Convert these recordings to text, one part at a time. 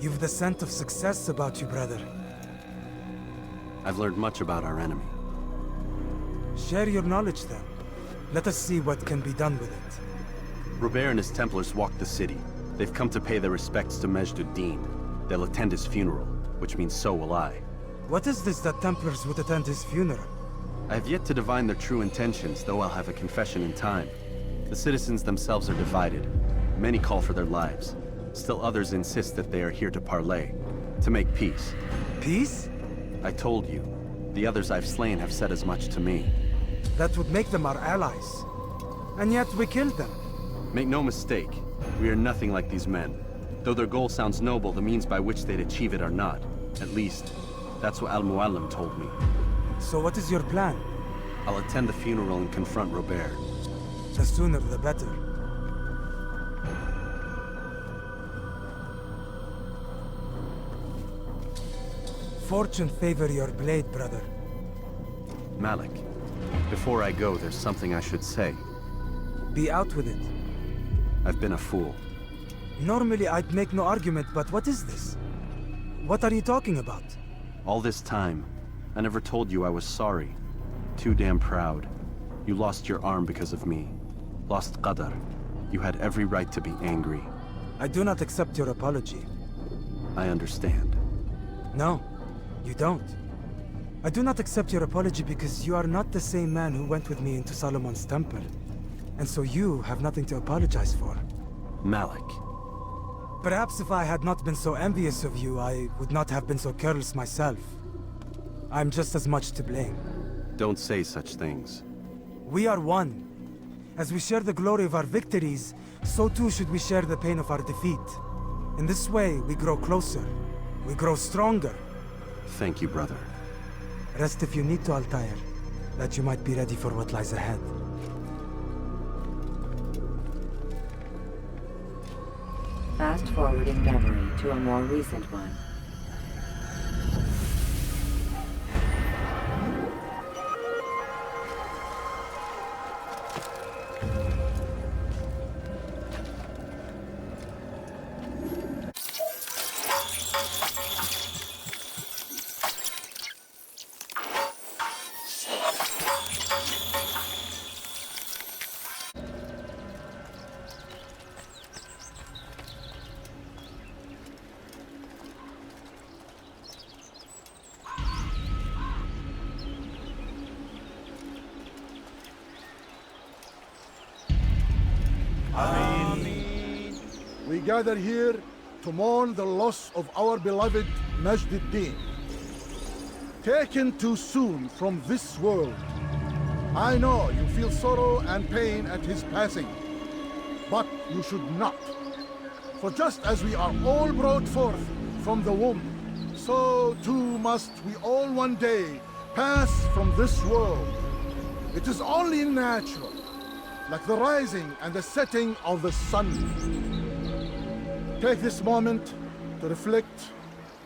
You've the scent of success about you, brother. I've learned much about our enemy. Share your knowledge then. Let us see what can be done with it. Robert and his Templars walked the city. They've come to pay their respects to Majd-ud-Din. They'll attend his funeral, which means so will I. What is this that Templars would attend his funeral? I have yet to divine their true intentions, though I'll have a confession in time. The citizens themselves are divided. Many call for their lives. Still others insist that they are here to parley, to make peace. Peace? I told you. The others I've slain have said as much to me. That would make them our allies. And yet we killed them. Make no mistake, we are nothing like these men. Though their goal sounds noble, the means by which they'd achieve it are not. At least, that's what Al-Mualim told me. So what is your plan? I'll attend the funeral and confront Robert. The sooner the better. Fortune favor your blade, brother. Malik, before I go, there's something I should say. Be out with it. I've been a fool. Normally I'd make no argument, but what is this? What are you talking about? All this time, I never told you I was sorry. Too damn proud. You lost your arm because of me. Lost Qadar. You had every right to be angry. I do not accept your apology. I understand. No, you don't. I do not accept your apology because you are not the same man who went with me into Solomon's temple. And so you have nothing to apologize for. Malik. Perhaps if I had not been so envious of you, I would not have been so careless myself. I'm just as much to blame. Don't say such things. We are one. As we share the glory of our victories, so too should we share the pain of our defeat. In this way, we grow closer. We grow stronger. Thank you, brother. Rest if you need to, Altair, that you might be ready for what lies ahead. Fast-forwarding memory to a more recent one. We gather here to mourn the loss of our beloved Majd-ud-Din. Taken too soon from this world. I know you feel sorrow and pain at his passing, but you should not. For just as we are all brought forth from the womb, so too must we all one day pass from this world. It is only natural, like the rising and the setting of the sun. Take this moment to reflect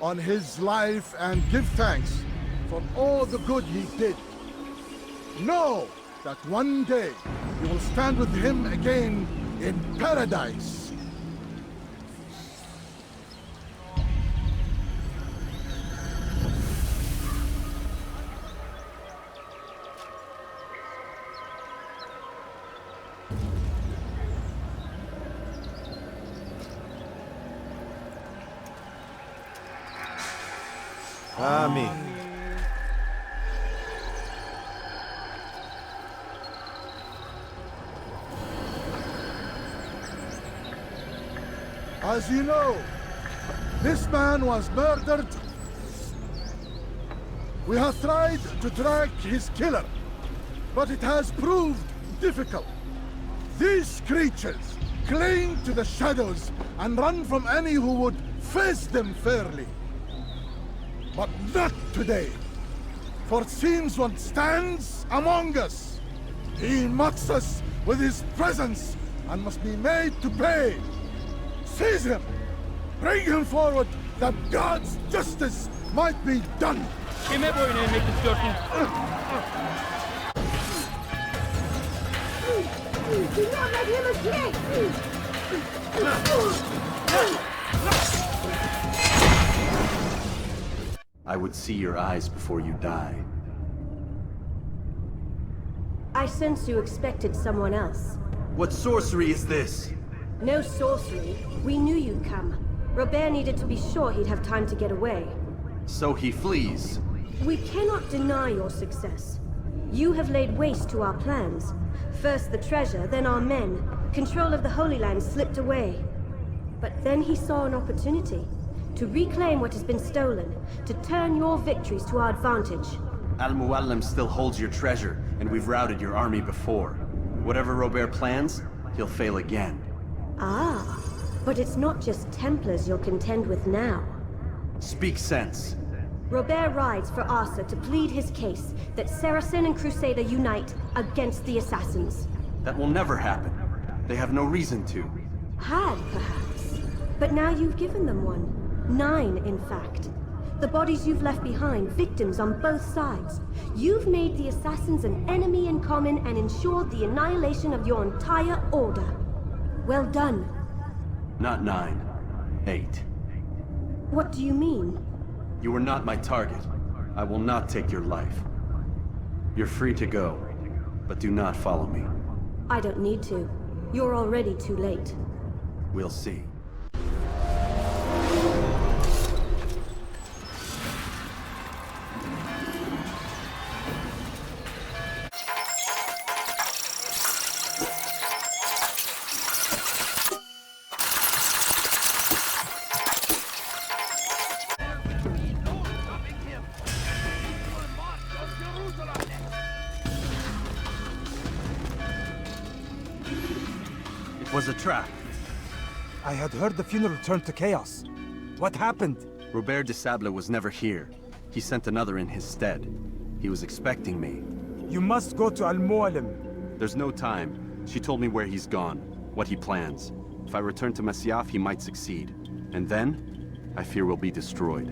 on his life and give thanks for all the good he did. Know that one day you will stand with him again in paradise. Amen. As you know, this man was murdered. We have tried to track his killer, but it has proved difficult. These creatures cling to the shadows and run from any who would face them fairly. But not today, for it seems one stands among us. He mocks us with his presence and must be made to pay. Seize him! Bring him forward that God's justice might be done! Kime boyun eğmek istiyorsun? Do not let him escape! I would see your eyes before you die. I sense you expected someone else. What sorcery is this? No sorcery. We knew you'd come. Robert needed to be sure he'd have time to get away. So he flees. We cannot deny your success. You have laid waste to our plans. First the treasure, then our men. Control of the Holy Land slipped away. But then he saw an opportunity. To reclaim what has been stolen. To turn your victories to our advantage. Al-Muallim still holds your treasure, and we've routed your army before. Whatever Robert plans, he'll fail again. Ah, but it's not just Templars you'll contend with now. Speak sense. Robert rides for Asa to plead his case that Saracen and Crusader unite against the Assassins. That will never happen. They have no reason to. Had, perhaps. But now you've given them one. 9, in fact. The bodies you've left behind, victims on both sides. You've made the Assassins an enemy in common and ensured the annihilation of your entire order. Well done. Not 9. 8. What do you mean? You were not my target. I will not take your life. You're free to go, but do not follow me. I don't need to. You're already too late. We'll see. It was a trap. I had heard the funeral turned to chaos. What happened? Robert de Sable was never here. He sent another in his stead. He was expecting me. You must go to Al-Mualim. There's no time. She told me where he's gone, what he plans. If I return to Masyaf, he might succeed. And then, I fear we'll be destroyed.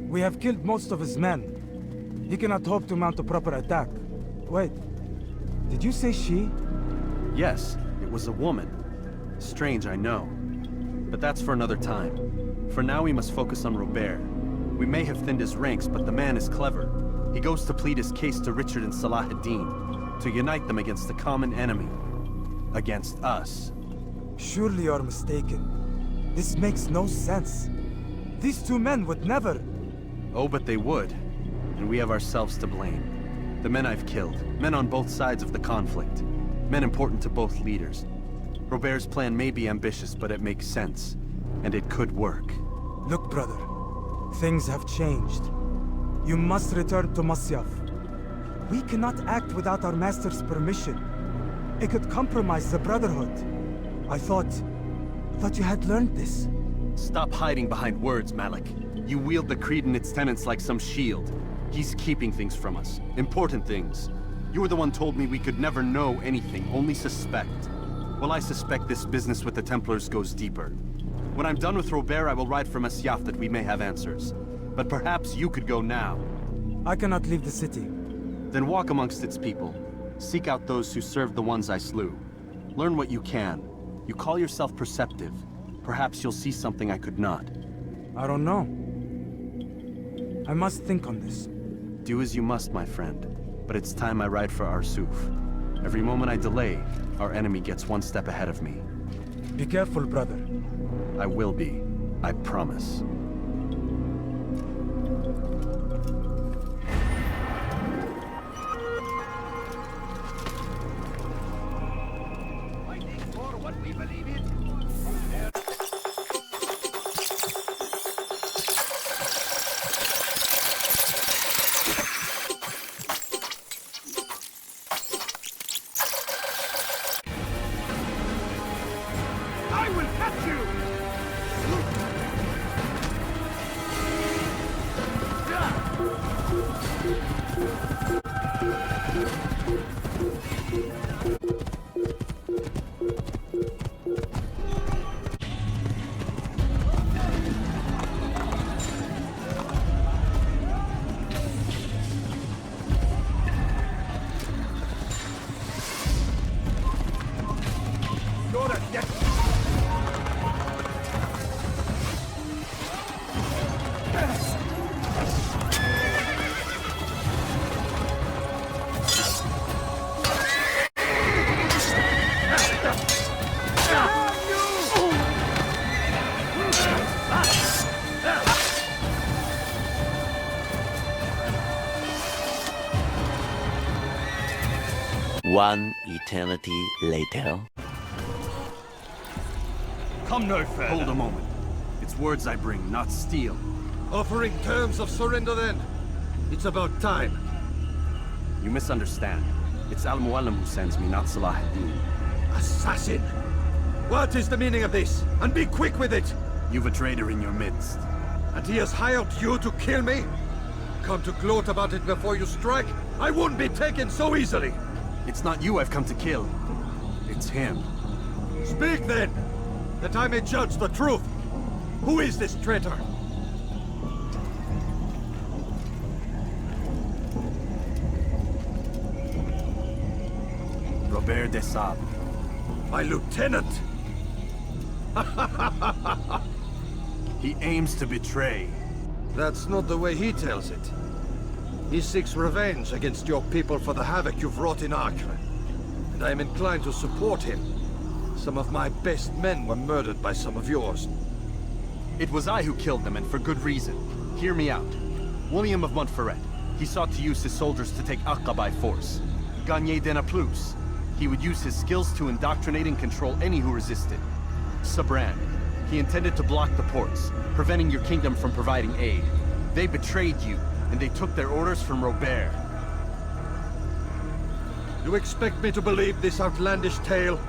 We have killed most of his men. He cannot hope to mount a proper attack. Wait, did you say she? Yes, it was a woman. Strange, I know. But that's for another time. For now, we must focus on Robert. We may have thinned his ranks, but the man is clever. He goes to plead his case to Richard and Salah ad-Din, to unite them against the common enemy. Against us. Surely you're mistaken. This makes no sense. These two men would never... Oh, but they would. And we have ourselves to blame. The men I've killed, men on both sides of the conflict. Men important to both leaders. Robert's plan may be ambitious, but it makes sense. And it could work. Look, brother. Things have changed. You must return to Masyaf. We cannot act without our master's permission. It could compromise the Brotherhood. I thought you had learned this. Stop hiding behind words, Malik. You wield the creed and its tenets like some shield. He's keeping things from us. Important things. You were the one told me we could never know anything, only suspect. Well, I suspect this business with the Templars goes deeper. When I'm done with Robert, I will ride for Masyaf that we may have answers. But perhaps you could go now. I cannot leave the city. Then walk amongst its people. Seek out those who served the ones I slew. Learn what you can. You call yourself perceptive. Perhaps you'll see something I could not. I don't know. I must think on this. Do as you must, my friend. But it's time I ride for Arsuf. Every moment I delay, our enemy gets one step ahead of me. Be careful, brother. I will be. I promise. One eternity later. Come no further. Hold a moment. It's words I bring, not steel. Offering terms of surrender then? It's about time. You misunderstand. It's Al-Mualim who sends me, not Salah ad-Din. Assassin! What is the meaning of this? And be quick with it! You've a traitor in your midst. And he has hired you to kill me? Come to gloat about it before you strike? I won't be taken so easily! It's not you I've come to kill. It's him. Speak then, that I may judge the truth. Who is this traitor? Robert de Sable. My lieutenant! He aims to betray. That's not the way he tells it. He seeks revenge against your people for the havoc you've wrought in Acre. And I am inclined to support him. Some of my best men were murdered by some of yours. It was I who killed them, and for good reason. Hear me out. William of Montferrat. He sought to use his soldiers to take Acre by force. Gagné de Naplouse. He would use his skills to indoctrinate and control any who resisted. Sabran. He intended to block the ports, preventing your kingdom from providing aid. They betrayed you, and they took their orders from Robert. You expect me to believe this outlandish tale?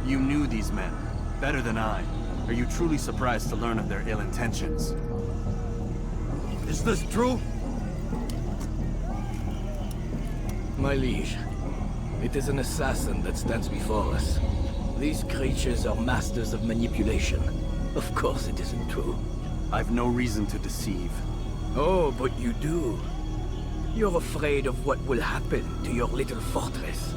You knew these men, better than I. Are you truly surprised to learn of their ill intentions? Is this true? My liege, it is an assassin that stands before us. These creatures are masters of manipulation. Of course it isn't true. I've no reason to deceive. Oh, but you do. You're afraid of what will happen to your little fortress.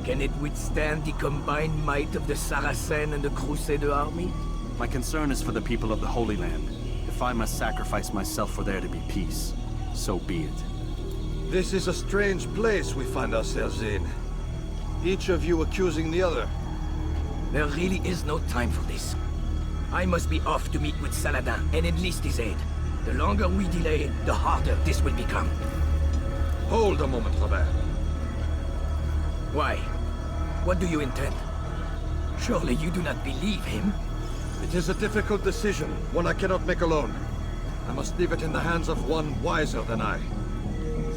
Can it withstand the combined might of the Saracen and the Crusader army? My concern is for the people of the Holy Land. If I must sacrifice myself for there to be peace, so be it. This is a strange place we find ourselves in. Each of you accusing the other. There really is no time for this. I must be off to meet with Saladin and enlist his aid. The longer we delay, the harder this will become. Hold a moment, Robert. Why? What do you intend? Surely you do not believe him? It is a difficult decision, one I cannot make alone. I must leave it in the hands of one wiser than I.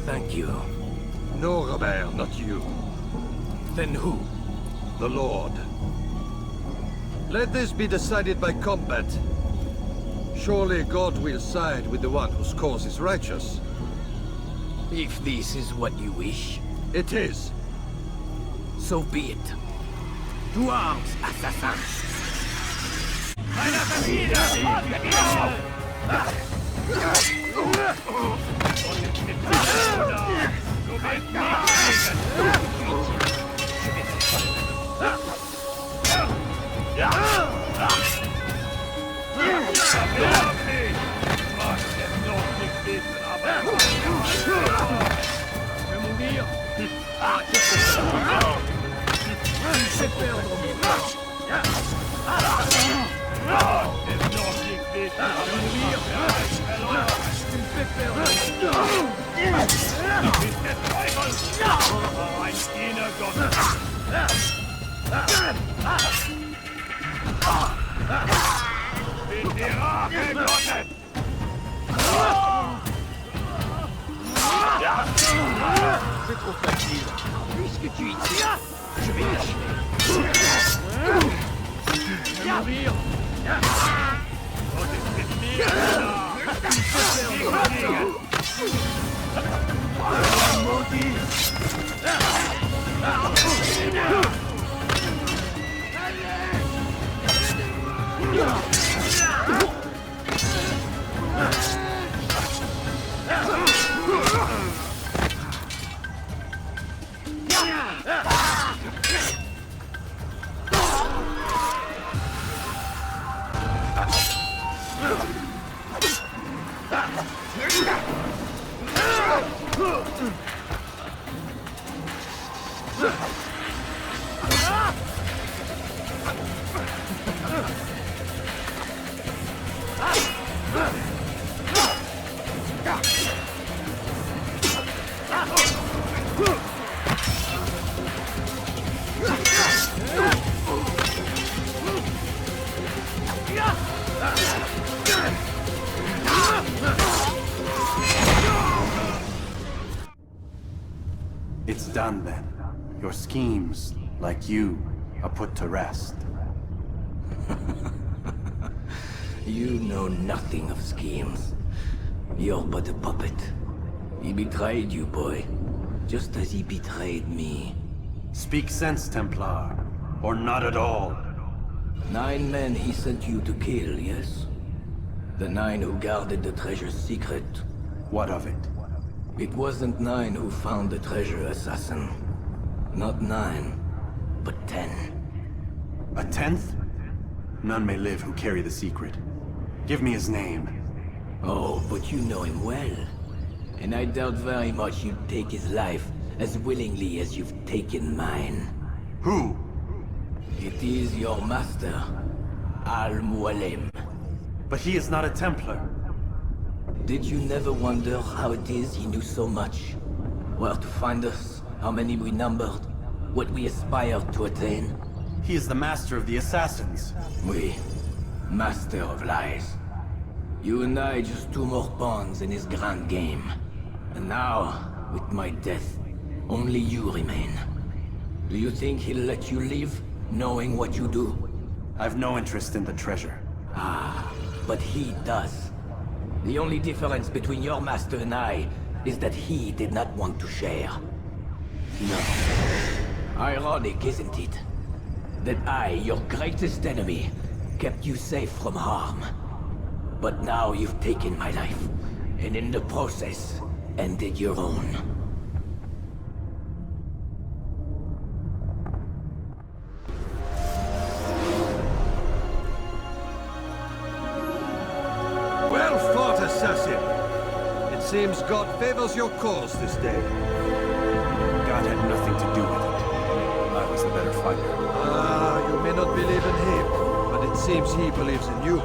Thank you. No, Robert, not you. Then who? The Lord. Let this be decided by combat. Surely God will side with the one whose cause is righteous. If this is what you wish, It is. so be it. To arms, assassins! C'est trop facile. Puisque tu y tiens, je vais l'achever. Viens mourir. It's done then. Your schemes, like you, are put to rest. You know nothing of schemes. You're but a puppet. He betrayed you, boy. Just as he betrayed me. Speak sense, Templar. Or not at all. 9 men he sent you to kill, yes? The 9 who guarded the treasure's secret. What of it? It wasn't 9 who found the treasure, assassin. Not 9, but 10. A 10th? None may live who carry the secret. Give me his name. Oh, but you know him well. And I doubt very much you'd take his life as willingly as you've taken mine. Who? It is your master, Al-Mualim. But he is not a Templar. Did you never wonder how it is he knew so much? Where to find us, how many we numbered, what we aspired to attain? He is the master of the assassins. We, master of lies. You and I just 2 more pawns in his grand game. And now, with my death, only you remain. Do you think he'll let you live, knowing what you do? I've no interest in the treasure. Ah, but he does. The only difference between your master and I is that he did not want to share. No. Ironic, isn't it? That I, your greatest enemy, kept you safe from harm. But now you've taken my life, and in the process, ended your own. Well fought, assassin. It seems God favors your cause this day. God had nothing to do with it. I was the better fighter. Ah, you may not believe in him, but it seems he believes in you.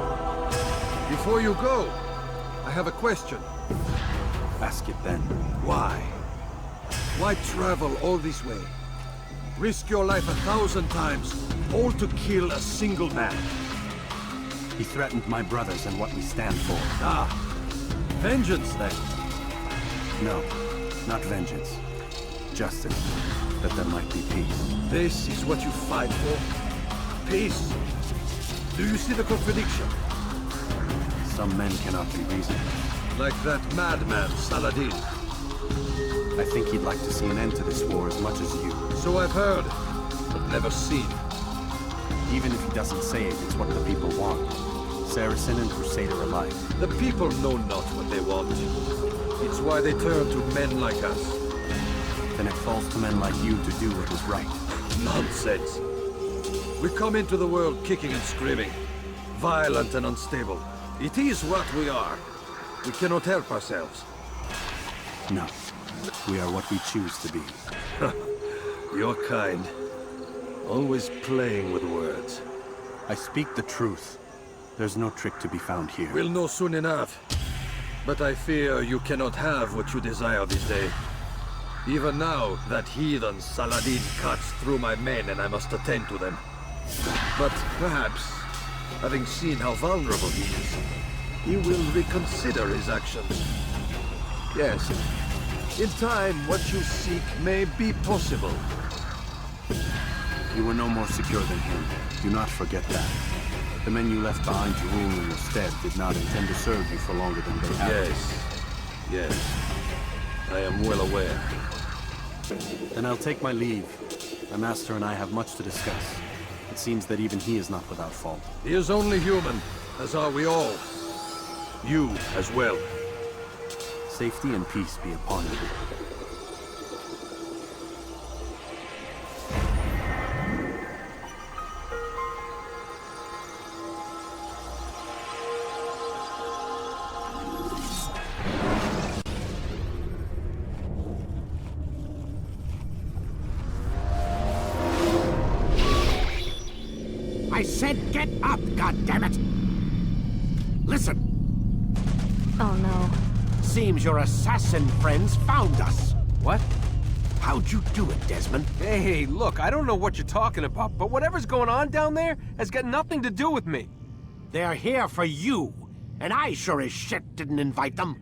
Before you go, I have a question. Ask it then. Why? Why travel all this way? Risk your life 1,000 times, all to kill a single man. He threatened my brothers and what we stand for. Ah, vengeance then. No, not vengeance. Justice, that there might be peace. This is what you fight for? Peace? Do you see the contradiction? Some men cannot be reasoned. Like that madman, Saladin. I think he'd like to see an end to this war as much as you. So I've heard, but never seen. Even if he doesn't say it, it's what the people want. Saracen and Crusader alike. The people know not what they want. It's why they turn to men like us. Then it falls to men like you to do what is right. Nonsense. We come into the world kicking and screaming. Violent and unstable. It is what we are. We cannot help ourselves. No. We are what we choose to be. Your kind. Always playing with words. I speak the truth. There's no trick to be found here. We'll know soon enough. But I fear you cannot have what you desire this day. Even now, that heathen Saladin cuts through my men and I must attend to them. But perhaps, having seen how vulnerable he is, he will reconsider his actions. Yes, in time, what you seek may be possible. You were no more secure than him. Do not forget that. The men you left behind to rule in your stead did not intend to serve you for longer than they have. Yes. I am well aware. Then I'll take my leave. My master and I have much to discuss. It seems that even he is not without fault. He is only human, as are we all. You as well. Safety and peace be upon you. I said get up, goddammit! Listen! Oh no. Seems your assassin friends found us. What? How'd you do it, Desmond? Hey, look, I don't know what you're talking about, but whatever's going on down there has got nothing to do with me. They're here for you, and I sure as shit didn't invite them.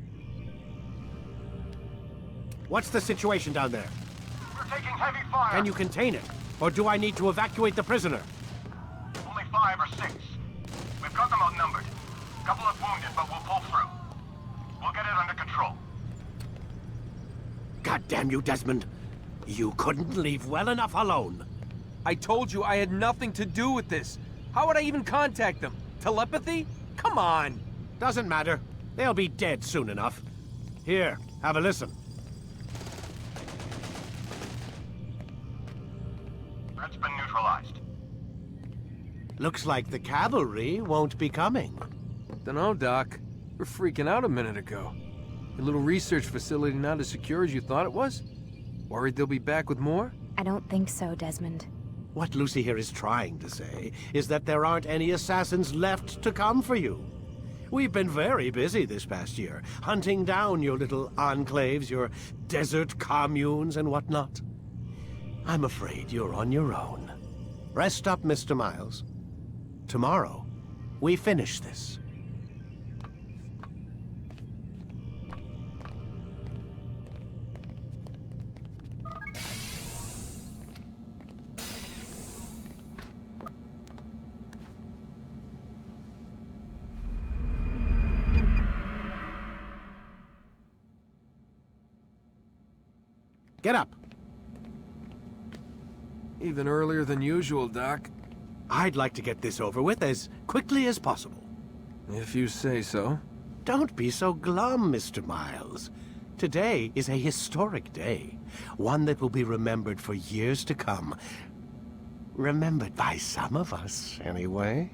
What's the situation down there? We're taking heavy fire. Can you contain it? Or do I need to evacuate the prisoner? Only 5 or 6. We've got them outnumbered. Couple of wounded, but we'll pull through. We'll get it under control. God damn you, Desmond. You couldn't leave well enough alone. I told you I had nothing to do with this. How would I even contact them? Telepathy? Come on. Doesn't matter. They'll be dead soon enough. Here, have a listen. Threat's been neutralized. Looks like the cavalry won't be coming. Dunno, Doc. We're freaking out a minute ago. Your little research facility not as secure as you thought it was? Worried they'll be back with more? I don't think so, Desmond. What Lucy here is trying to say is that there aren't any assassins left to come for you. We've been very busy this past year, hunting down your little enclaves, your desert communes and whatnot. I'm afraid you're on your own. Rest up, Mr. Miles. Tomorrow, we finish this. Get up. Even earlier than usual, Doc. I'd like to get this over with as quickly as possible. If you say so. Don't be so glum, Mr. Miles. Today is a historic day. One that will be remembered for years to come. Remembered by some of us, anyway.